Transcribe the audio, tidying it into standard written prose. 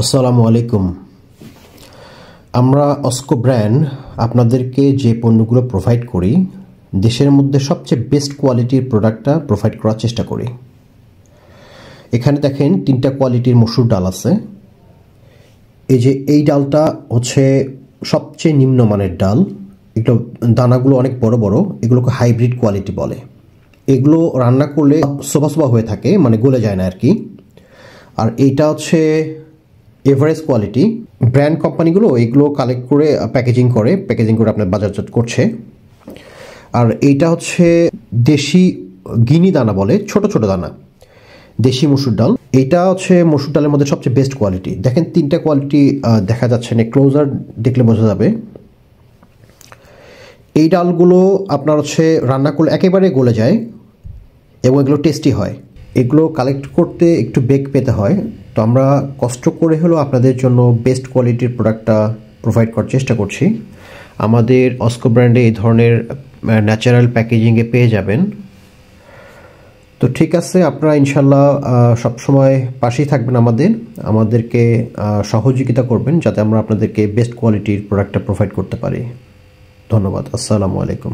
আসসালামু আলাইকুম। আমরা অস্কো ব্র্যান্ড আপনাদেরকে যে পণ্যগুলো প্রোভাইড করি, দেশের মধ্যে সবচেয়ে বেস্ট কোয়ালিটির প্রোডাক্টটা প্রোভাইড করার চেষ্টা করি। এখানে দেখেন 3টা কোয়ালিটির মসুর ডাল আছে। এই ডালটা হচ্ছে সবচেয়ে নিম্নমানের ডাল। এগুলো দানাগুলো অনেক বড় বড়, এগুলোকে হাইব্রিড কোয়ালিটি বলে। এগুলো রান্না করলে সোবা সোবা হয়ে থাকে, মানে গলে যায় না আর কি। আর এইটা হচ্ছে এভারেজ কোয়ালিটি। ব্র্যান্ড কোম্পানিগুলো এগুলো কালেক্ট করে প্যাকেজিং করে আপনার বাজারজাত করছে। আর এইটা হচ্ছে দেশি গিনি দানা বলে, ছোট ছোট দানা, দেশি মসুর ডাল। এইটা হচ্ছে মসুর ডালের মধ্যে সবচেয়ে বেস্ট কোয়ালিটি। দেখেন 3টা কোয়ালিটি দেখা যাচ্ছে না, ক্লোজার দেখলে বোঝা যাবে। এই ডালগুলো আপনার হচ্ছে রান্না করলে একেবারে গলে যায় এবং এগুলো টেস্টি হয়। এগুলো কালেক্ট করতে একটু বেগ পেতে হয়, তো আমরা কষ্ট করে হলেও আপনাদের জন্য বেস্ট কোয়ালিটির প্রোডাক্টটা প্রোভাইড করার চেষ্টা করছি। আমাদের অস্কো ব্র্যান্ডে এই ধরনের ন্যাচারাল প্যাকেজিংয়ে পেয়ে যাবেন। তো ঠিক আছে, আপনারা ইনশাল্লাহ সবসময় পাশেই থাকবেন, আমাদেরকে সহযোগিতা করবেন যাতে আমরা আপনাদেরকে বেস্ট কোয়ালিটির প্রোডাক্টটা প্রোভাইড করতে পারি। ধন্যবাদ। আসসালামু আলাইকুম।